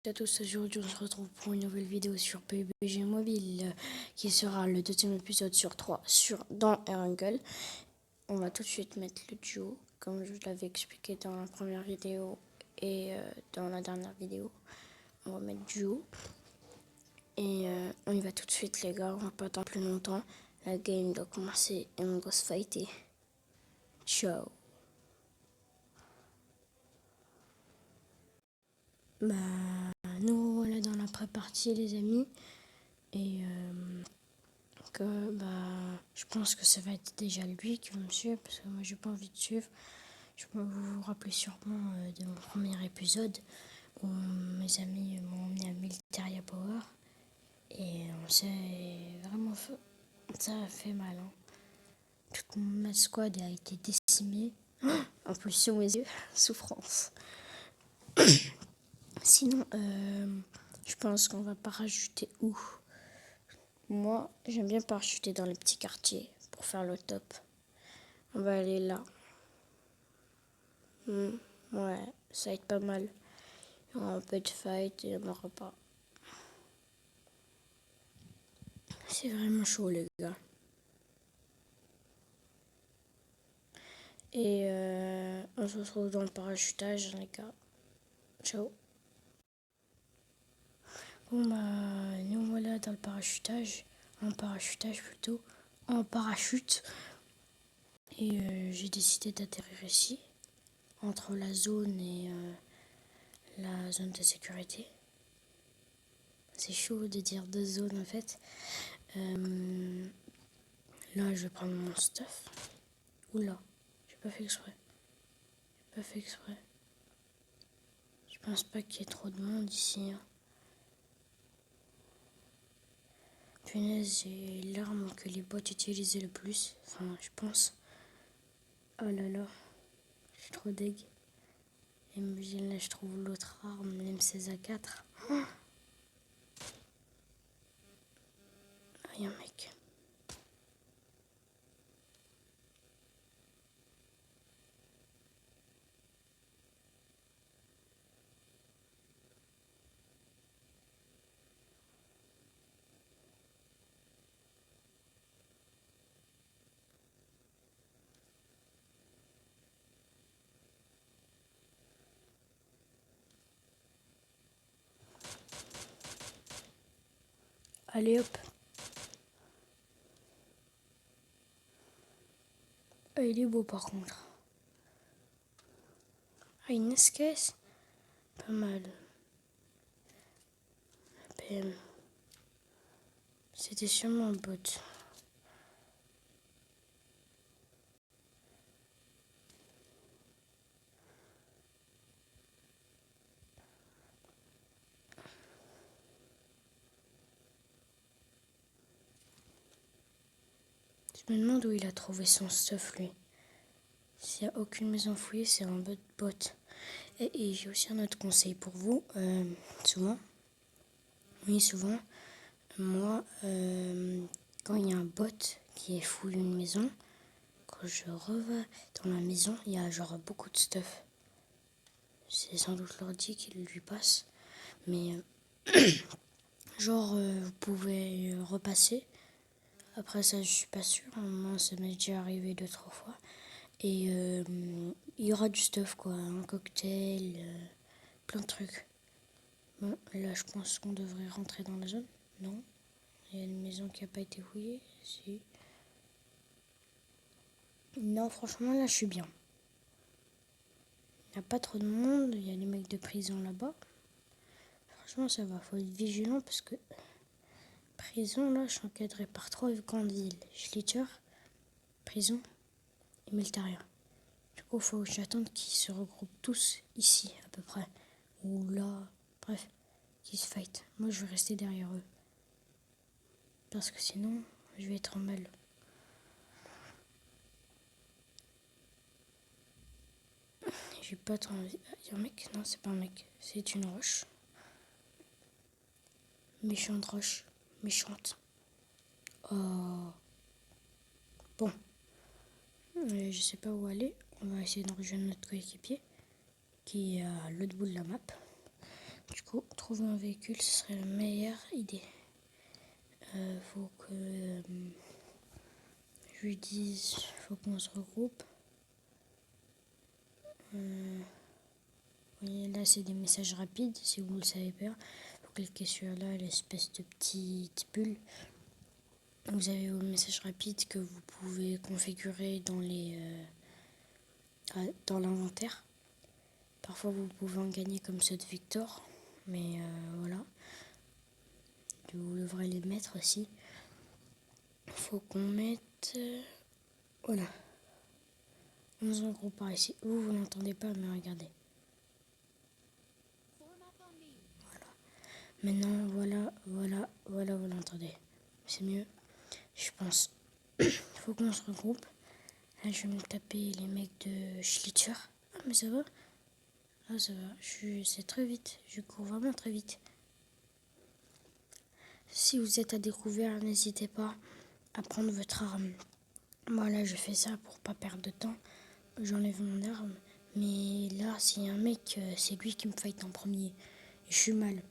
Salut à tous, aujourd'hui on se retrouve pour une nouvelle vidéo sur PUBG Mobile qui sera le deuxième épisode sur 3 dans Erangel. On va tout de suite mettre le duo comme je vous l'avais expliqué dans la première vidéo et dans la dernière vidéo. On va mettre duo et on y va tout de suite les gars, on va pas attendre plus longtemps. La game doit commencer et on doit se fighter. Ciao. Bah nous voilà dans la pré-partie les amis et je pense que ça va être déjà lui qui va me suivre parce que moi j'ai pas envie de suivre. Je peux vous rappeler sûrement de mon premier épisode où mes amis m'ont emmené à Militaria Power et on s'est vraiment fait, ça a fait mal. Hein. Toute ma squad a été décimée. En plus sous mes yeux, souffrance. Sinon, je pense qu'on va parachuter où? Moi, j'aime bien parachuter dans les petits quartiers pour faire le top. On va aller là. Ouais, ça va être pas mal. Il y aura un peu de fight et il n'y en aura pas. C'est vraiment chaud, les gars. Et on se retrouve dans le parachutage, les gars. Ciao. Bon, bah, nous voilà dans le parachutage. En parachutage plutôt. En parachute. Et j'ai décidé d'atterrir ici. Entre la zone et la zone de sécurité. C'est chaud de dire deux zones en fait. Là, je vais prendre mon stuff. Oula, j'ai pas fait exprès. Pas fait exprès. Je pense pas qu'il y ait trop de monde ici. Hein. Punaise, j'ai l'arme que les bots utilisaient le plus. Enfin, je pense. Oh là là, je suis trop deg. Et là, je trouve l'autre arme, l'M16A4. Oh, y a un mec. Allez hop. Ah, il est beau par contre. Ah, une SKS. Pas mal. PM. C'était sûrement un bot. Je me demande où il a trouvé son stuff lui. S'il n'y a aucune maison fouillée, c'est un bot. Et j'ai aussi un autre conseil pour vous. Souvent, moi, quand il y a un bot qui fouille une maison, quand je revais dans la maison, il y a genre beaucoup de stuff. C'est sans doute l'ordi qui lui passe. Mais vous pouvez repasser. Après ça, je suis pas sûre. Moi, ça m'est déjà arrivé 2-3 fois. Et il y aura du stuff, quoi. Un cocktail, plein de trucs. Bon, là, je pense qu'on devrait rentrer dans la zone. Non. Il y a une maison qui n'a pas été fouillée. Si. Non, franchement, là, je suis bien. Il n'y a pas trop de monde. Il y a les mecs de prison là-bas. Franchement, ça va. Faut être vigilant parce que prison, là, je suis encadré par 3 grandes villes. Schlitter, prison et Militaria. Du coup, il faut que j'attende qu'ils se regroupent tous ici, à peu près. Ou là, bref, qu'ils se fight. Moi, je vais rester derrière eux. Parce que sinon, je vais être en mal. J'ai pas trop envie. Il y a un mec? Non, c'est pas un mec. C'est une roche. Méchante roche. Méchante. Oh. Bon. Je sais pas où aller. On va essayer de rejoindre notre coéquipier qui est à l'autre bout de la map. Du coup, trouver un véhicule, ce serait la meilleure idée. Faut que je lui dise, faut qu'on se regroupe. Oui, là, c'est des messages rapides, si vous ne le savez pas. Vous cliquez sur là, l'espèce de petite bulle. Vous avez vos messages rapides que vous pouvez configurer dans l'inventaire. Parfois, vous pouvez en gagner comme ceux de Victor, mais voilà. Vous devrez les mettre aussi. Il faut qu'on mette... voilà. On se regroupe par ici. Vous n'entendez pas, mais regardez. Maintenant, voilà, vous l'entendez. C'est mieux, je pense. Il faut qu'on se regroupe. Là, je vais me taper les mecs de Schlitzer. Ah, mais ça va. Ah, ça va. C'est très vite. Je cours vraiment très vite. Si vous êtes à découvert, n'hésitez pas à prendre votre arme. Moi, là, je fais ça pour pas perdre de temps. J'enlève mon arme. Mais là, s'il y a un mec, c'est lui qui me fight en premier. Et je suis mal.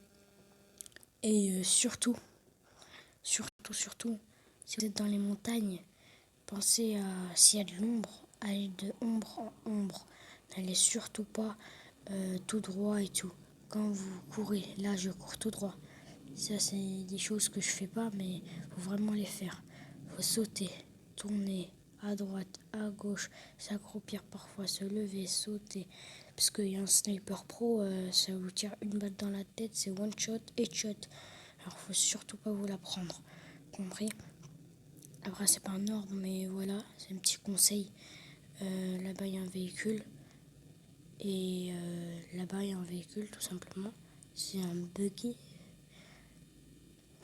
Et surtout, si vous êtes dans les montagnes, pensez à s'il y a de l'ombre, aller de ombre en ombre. N'allez surtout pas tout droit et tout. Quand vous courez, là je cours tout droit. Ça c'est des choses que je fais pas, mais faut vraiment les faire. Faut sauter, tourner à droite, à gauche, s'accroupir parfois, se lever, sauter. Parce qu'il y a un sniper pro, ça vous tire une balle dans la tête, c'est one shot, headshot. Alors faut surtout pas vous la prendre. Compris? Après c'est pas un ordre, mais voilà, c'est un petit conseil. Là-bas il y a un véhicule. Et là-bas il y a un véhicule tout simplement. C'est un buggy.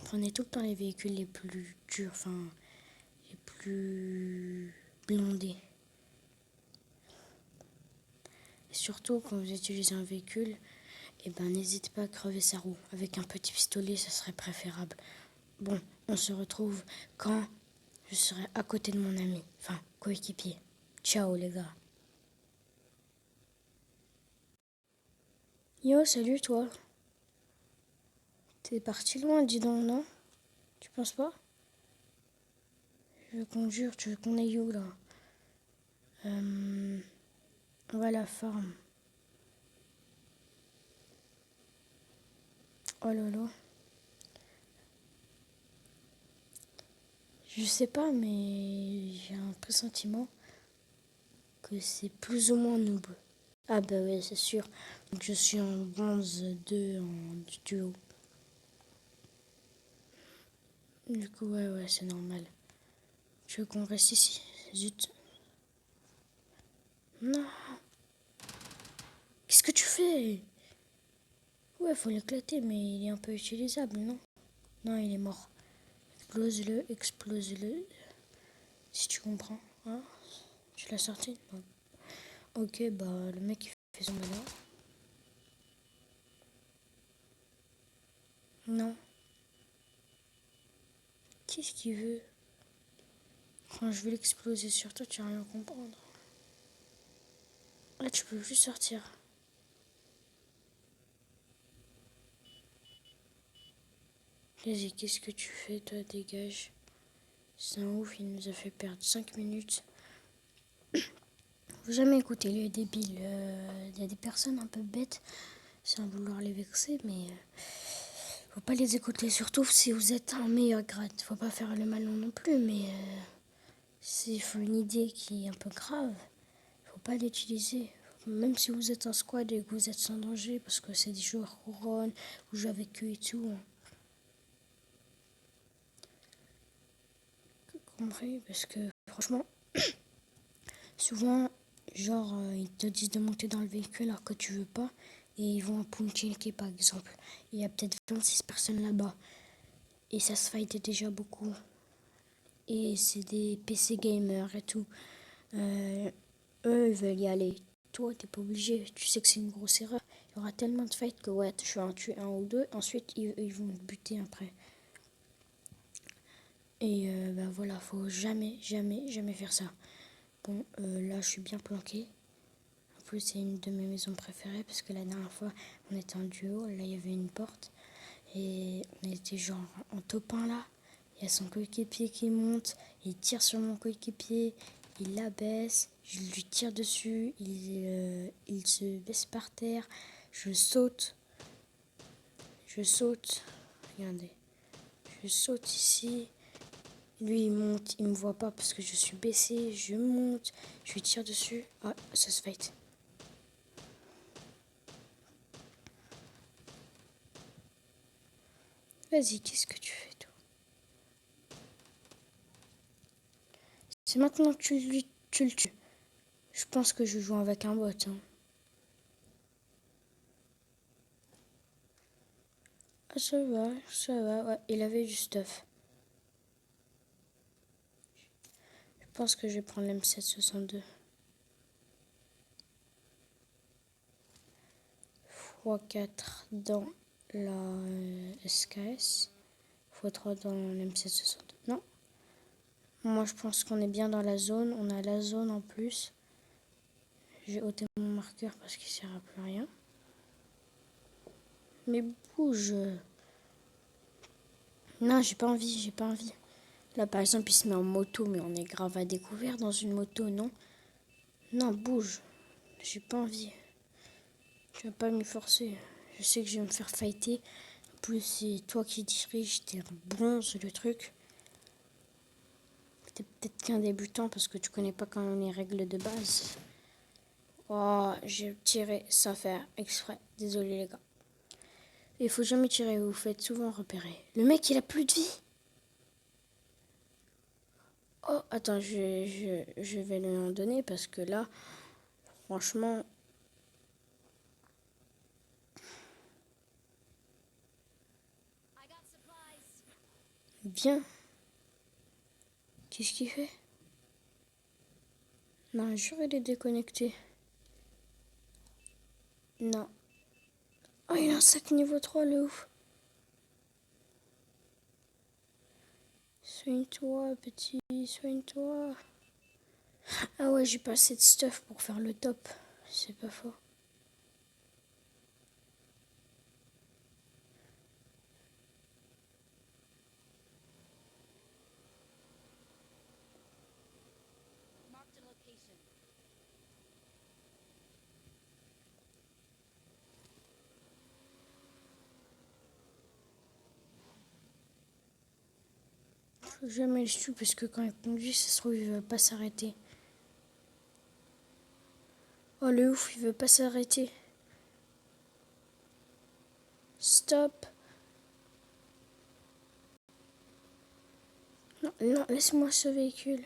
Prenez tout le temps les véhicules les plus durs, enfin les plus blindés. Et surtout quand vous utilisez un véhicule, eh ben, n'hésitez pas à crever sa roue. Avec un petit pistolet, ça serait préférable. Bon, on se retrouve quand je serai à côté de mon ami, enfin coéquipier. Ciao les gars. Yo, salut toi. T'es parti loin, dis donc, non? Tu penses pas? Je veux qu'on jure, tu veux qu'on aille où là? On va à la farm. Oh là là. Je sais pas, mais j'ai un pressentiment que c'est plus ou moins noob. Ah bah ouais, c'est sûr. Donc je suis en bronze 2 en duo. Du coup, ouais, c'est normal. Tu veux qu'on reste ici? Zut. Non. Qu'est-ce que tu fais? Ouais, faut l'éclater, mais il est un peu utilisable, non? Non, il est mort. Explose-le, explose-le. Si tu comprends. Hein? Tu l'as sorti? Non. Ok, bah le mec il fait son malin. Non. Qu'est-ce qu'il veut? Quand je vais l'exploser sur toi, tu vas rien comprendre. Ah, tu peux plus sortir. Vas-y, qu'est-ce que tu fais, toi? Dégage. C'est un ouf, il nous a fait perdre 5 minutes. Faut jamais écouter les débiles. Il y a des personnes un peu bêtes, sans vouloir les vexer, mais faut pas les écouter. Surtout si vous êtes un meilleur grade. Faut pas faire le malin non plus, mais s'il faut une idée qui est un peu grave, faut pas l'utiliser. Même si vous êtes en squad et que vous êtes sans danger, parce que c'est des joueurs couronne, vous jouez avec eux et tout. Compris? Parce que franchement, souvent, genre, ils te disent de monter dans le véhicule alors que tu veux pas. Et ils vont à Punchilke par exemple. Il y a peut-être 26 personnes là-bas. Et ça se fight déjà beaucoup. Et c'est des PC gamers et tout. Eux, ils veulent y aller. Toi, t'es pas obligé. Tu sais que c'est une grosse erreur. Il y aura tellement de fights que ouais, je vais en tuer un ou deux. Ensuite, ils vont te buter après. Et bah voilà, faut jamais faire ça. Bon, là, je suis bien planqué. En coup, c'est une de mes maisons préférées parce que la dernière fois, on était en duo. Là, il y avait une porte et on était genre en top 1 là. Il y a son coéquipier qui monte, il tire sur mon coéquipier, il l'abaisse, je lui tire dessus, il se baisse par terre, je saute, regardez, je saute ici. Lui, il monte, il me voit pas parce que je suis baissée. Je monte, je lui tire dessus. Ah, ça se fight. Vas-y, qu'est-ce que tu fais, toi? C'est maintenant que tu le tues. Je pense que je joue avec un bot. Hein. Ah, ça va, ouais. Il avait du stuff. Je pense que je vais prendre l'M762. x4 dans la SKS. x3 dans l'M762. Non. Moi, je pense qu'on est bien dans la zone. On a la zone en plus. J'ai ôté mon marqueur parce qu'il sert à plus rien. Mais bouge. Non, j'ai pas envie. Là, par exemple, il se met en moto, mais on est grave à découvert dans une moto, non? Non, bouge. J'ai pas envie. Tu vas pas m'y forcer. Je sais que je vais me faire fighter. En plus, c'est toi qui dirige, t'es bronze le truc. T'es peut-être qu'un débutant parce que tu connais pas quand même les règles de base. Oh, j'ai tiré sans faire exprès. Désolé les gars. Il faut jamais tirer, vous faites souvent repérer. Le mec, il a plus de vie. Oh, attends, je vais lui en donner parce que là, franchement... Bien. Qu'est-ce qu'il fait? Non, j'aurais les déconnecté. Non. Oh, il a un sac niveau 3, le ouf. Soigne-toi, petit, soigne-toi. Ah ouais, j'ai pas assez de stuff pour faire le top. C'est pas faux. Faut jamais le tue parce que quand il conduit, ça se trouve, il va pas s'arrêter. Oh, le ouf, il veut pas s'arrêter. Stop. Non, non, laisse-moi ce véhicule.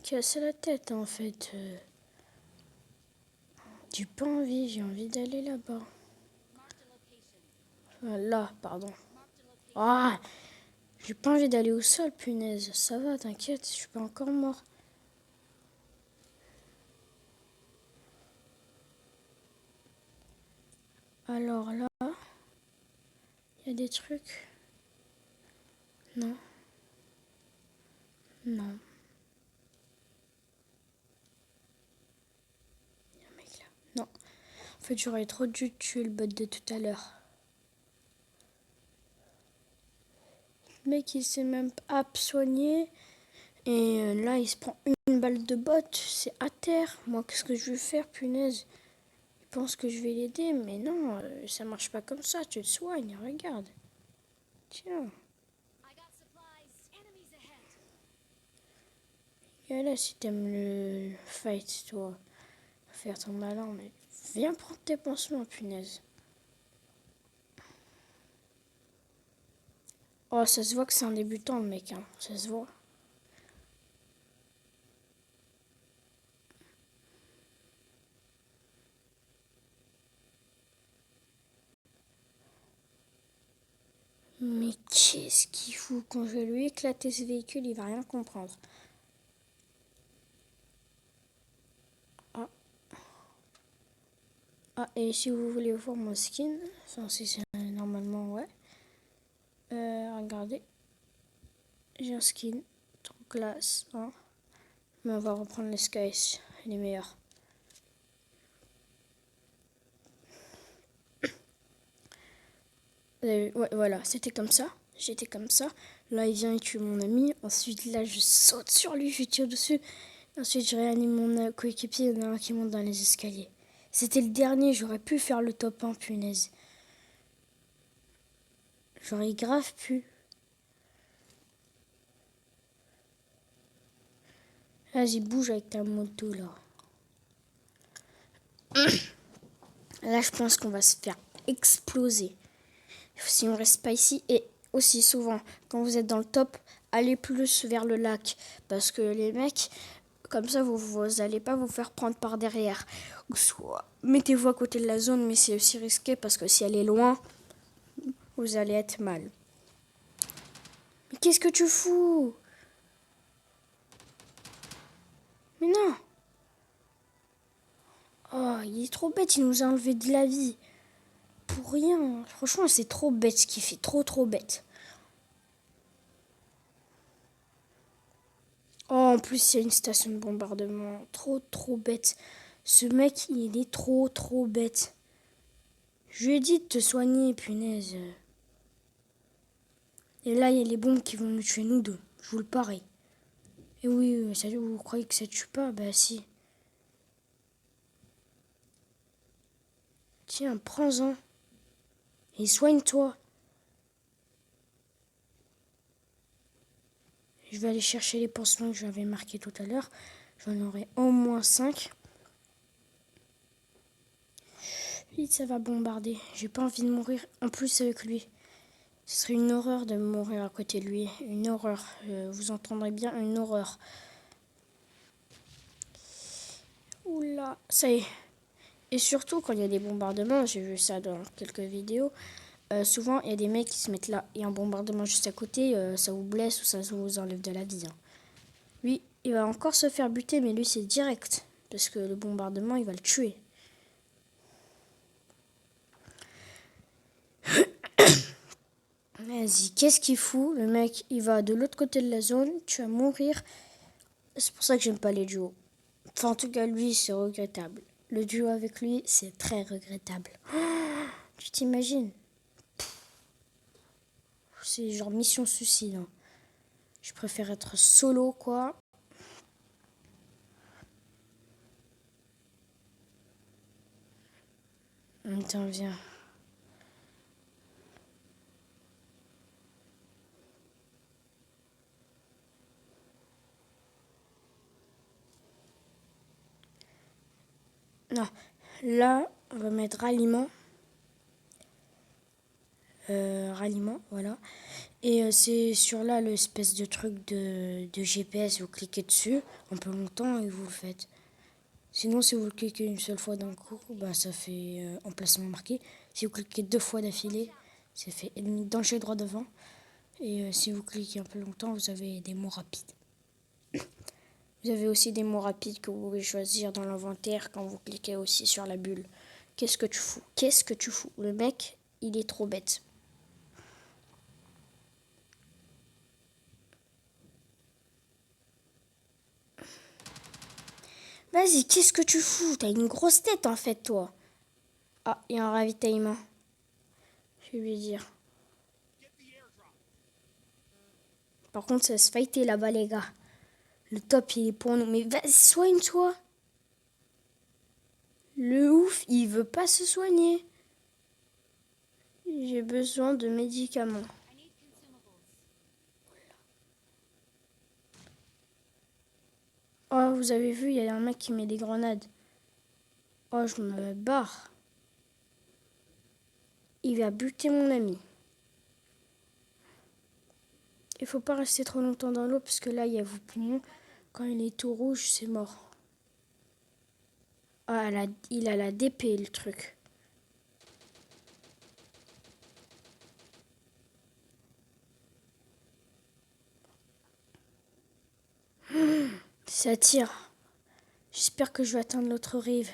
Casse la tête, en fait. J'ai pas envie, j'ai envie d'aller là-bas. Là, pardon. Ah, j'ai pas envie d'aller au sol, punaise. Ça va, t'inquiète, je suis pas encore mort. Alors là, il y a des trucs. Non. Non. Il y a un mec là. Non. En fait, j'aurais trop dû tuer le bot de tout à l'heure. Le mec, il s'est même pas soigné. Et là, il se prend une balle de bot. C'est à terre. Moi, qu'est-ce que je vais faire, punaise? Il pense que je vais l'aider, mais non, ça marche pas comme ça. Tu le soignes, regarde. Tiens. Et là, si t'aimes le fight, toi, faire ton malin, mais viens prendre tes pansements, punaise. Oh, ça se voit que c'est un débutant, le mec, hein. Ça se voit. Mais qu'est-ce qu'il fout? Quand je vais lui éclater ce véhicule, il va rien comprendre. Ah, ah, et si vous voulez voir mon skin, enfin, si c'est normalement, ouais. Regardez. J'ai un skin. Trop classe, hein. Mais on va reprendre les SKS, les meilleurs. Ouais, voilà, c'était comme ça. J'étais comme ça. Là, il vient, il tue mon ami. Ensuite, là, je saute sur lui, je tire dessus. Ensuite, je réanime mon coéquipier. Il y en a un qui monte dans les escaliers. C'était le dernier, j'aurais pu faire le top 1, punaise. J'aurais grave pu. Vas-y, bouge avec ta moto, là. Là, je pense qu'on va se faire exploser. Si on reste pas ici, et aussi souvent, quand vous êtes dans le top, allez plus vers le lac. Parce que les mecs, comme ça, vous allez pas vous faire prendre par derrière. Ou soit, mettez-vous à côté de la zone, mais c'est aussi risqué parce que si elle est loin, vous allez être mal. Mais qu'est-ce que tu fous? Mais non! Oh, il est trop bête, il nous a enlevé de la vie. Pour rien. Franchement, c'est trop bête ce qu'il fait. Trop bête. Oh, en plus, il y a une station de bombardement. Trop bête. Ce mec, il est trop bête. Je lui ai dit de te soigner, punaise. Et là, il y a les bombes qui vont nous tuer, nous deux. Je vous le parie. Et oui, ça, vous croyez que ça tue pas? Bah si. Tiens, prends-en. Et soigne-toi. Je vais aller chercher les pansements que j'avais marqués tout à l'heure. J'en aurai au moins 5. Vite, ça va bombarder. J'ai pas envie de mourir en plus avec lui. Ce serait une horreur de mourir à côté de lui. Une horreur. Vous entendrez bien, une horreur. Oula, ça y est. Et surtout, quand il y a des bombardements, j'ai vu ça dans quelques vidéos, souvent, il y a des mecs qui se mettent là. Et un bombardement juste à côté, ça vous blesse ou ça vous enlève de la vie. Hein. Lui, il va encore se faire buter, mais lui, c'est direct. Parce que le bombardement, il va le tuer. Vas-y, qu'est-ce qu'il fout? Le mec, il va de l'autre côté de la zone, tu vas mourir. C'est pour ça que j'aime pas les duos. Enfin, en tout cas, lui, c'est regrettable. Le duo avec lui, c'est très regrettable. Tu t'imagines? C'est genre mission suicide. Hein. Je préfère être solo, quoi. Attends, viens. Non, là, on va mettre ralliement. Ralliement, voilà. Et c'est sur là l'espèce de truc de GPS. Vous cliquez dessus un peu longtemps et vous le faites. Sinon, si vous le cliquez une seule fois d'un coup, bah, ça fait emplacement marqué. Si vous cliquez 2 fois d'affilée, ça fait ennemi danger droit devant. Et si vous cliquez un peu longtemps, vous avez des mots rapides. Vous avez aussi des mots rapides que vous pouvez choisir dans l'inventaire quand vous cliquez aussi sur la bulle. Qu'est-ce que tu fous? Qu'est-ce que tu fous? Le mec, il est trop bête. Vas-y, qu'est-ce que tu fous? T'as une grosse tête en fait, toi. Ah, il y a un ravitaillement. Je vais lui dire. Par contre, ça se fighter là-bas, les gars. Le top, il est pour nous. Mais vas-y, soigne-toi. Le ouf, il veut pas se soigner. J'ai besoin de médicaments. Oh, vous avez vu, il y a un mec qui met des grenades. Oh, je me barre. Il va buter mon ami. Il faut pas rester trop longtemps dans l'eau parce que là, il y a vos poumons. Quand il est tout rouge, c'est mort. Ah, il a la DP, le truc. Ça tire. J'espère que je vais atteindre l'autre rive.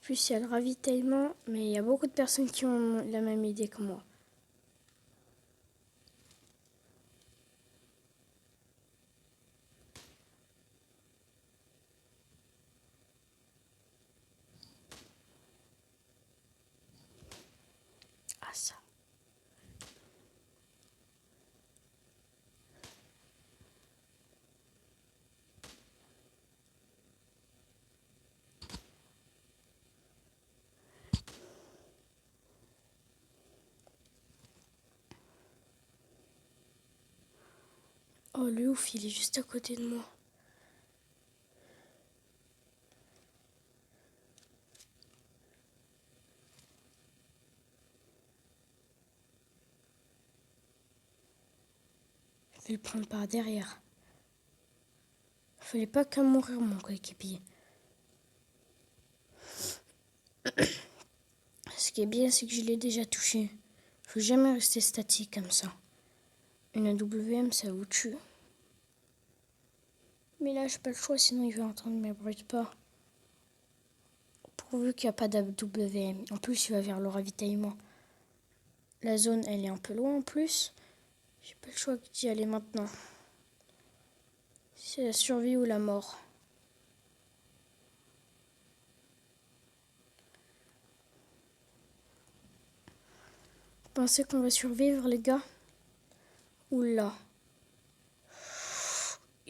plus, il y a le ravitaillement, mais il y a beaucoup de personnes qui ont la même idée que moi. Ah ça. Oh, le ouf, il est juste à côté de moi. Je vais le prendre par derrière. Fallait pas qu'à mourir, mon coéquipier. Ce qui est bien, c'est que je l'ai déjà touché. Faut jamais rester statique comme ça. Une AWM, ça vous tue. Mais là, j'ai pas le choix, sinon il va entendre mes bruits de pas. Pourvu qu'il n'y a pas d'AWM. En plus, il va vers le ravitaillement. La zone, elle est un peu loin en plus. J'ai pas le choix d'y aller maintenant. C'est la survie ou la mort. Vous pensez qu'on va survivre, les gars? Oula.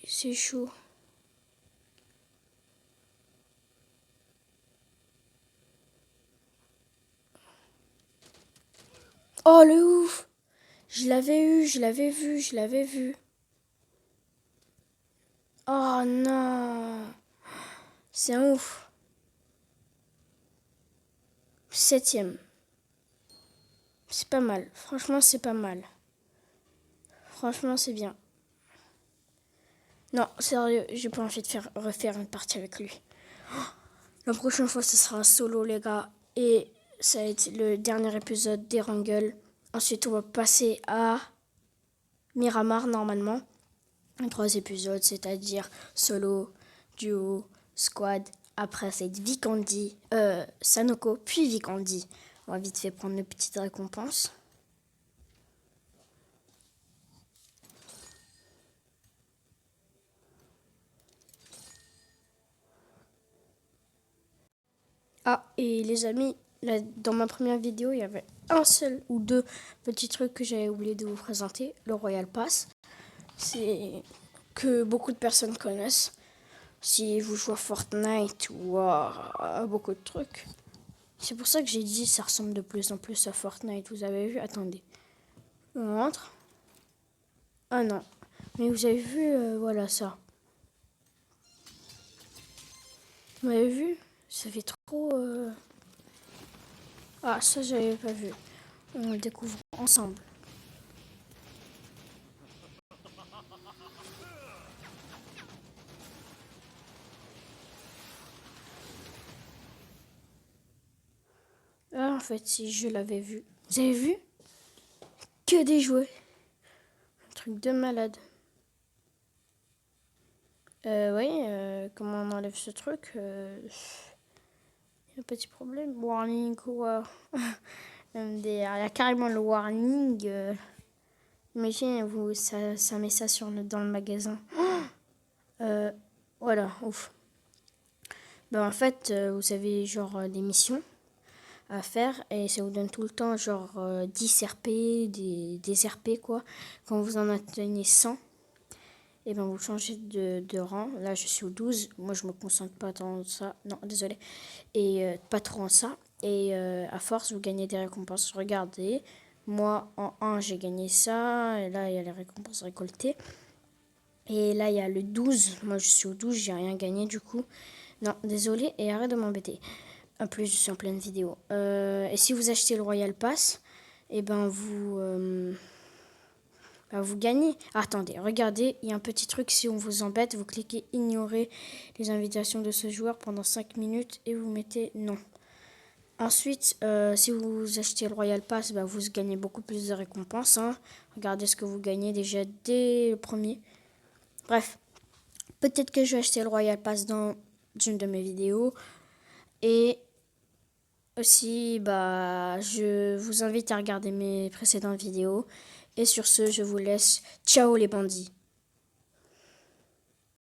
C'est chaud. Oh, le ouf! Je l'avais eu, je l'avais vu, je l'avais vu. Oh non! C'est un ouf. 7e. C'est pas mal. Franchement, c'est pas mal. Franchement, c'est bien. Non, sérieux, j'ai pas envie de refaire une partie avec lui. La prochaine fois, ce sera un solo, les gars. Et ça va être le dernier épisode d'Erangel. Ensuite, on va passer à Miramar, normalement. 3 épisodes, c'est-à-dire solo, duo, squad. Après, c'est Vikendi, Sanoko, puis Vikendi. On va vite fait prendre une petite récompense. Ah, et les amis, là, dans ma première vidéo, il y avait un seul ou deux petits trucs que j'avais oublié de vous présenter. Le Royal Pass, c'est que beaucoup de personnes connaissent. Si vous jouez à Fortnite ou à beaucoup de trucs. C'est pour ça que j'ai dit ça ressemble de plus en plus à Fortnite. Vous avez vu? Attendez. On rentre. Ah non. Mais vous avez vu, voilà ça. Vous avez vu? Ça fait trop... Ah, ça, j'avais pas vu. On le découvre ensemble. Ah, en fait, si je l'avais vu. Vous avez vu? Que des jouets. Un truc de malade. Oui, comment on enlève ce truc un petit problème. Warning, quoi. Il y a carrément le warning. Imaginez, ça met ça dans le magasin. Voilà, ouf. Ben, en fait, vous avez genre des missions à faire et ça vous donne tout le temps genre 10 RP, des RP quoi. Quand vous en atteignez 100, et ben vous changez de rang. Là, je suis au 12. Moi, je me concentre pas tant ça. Non, désolé. Et pas trop en ça. Et à force, vous gagnez des récompenses. Regardez, moi, en 1, j'ai gagné ça. Et là, il y a les récompenses récoltées. Et là, il y a le 12. Moi, je suis au 12. J'ai rien gagné du coup. Non, désolé. Et arrête de m'embêter. En plus, je suis en pleine vidéo. Et si vous achetez le Royal Pass, et ben vous gagnez. Ah, attendez, regardez, il y a un petit truc, si on vous embête, vous cliquez ignorer les invitations de ce joueur pendant 5 minutes et vous mettez non. Ensuite, si vous achetez le Royal Pass, vous gagnez beaucoup plus de récompenses. Hein. Regardez ce que vous gagnez déjà dès le premier. Bref, peut-être que je vais acheter le Royal Pass dans une de mes vidéos. Et Aussi, bah, je vous invite à regarder mes précédentes vidéos. Et sur ce, je vous laisse. Ciao les bandits.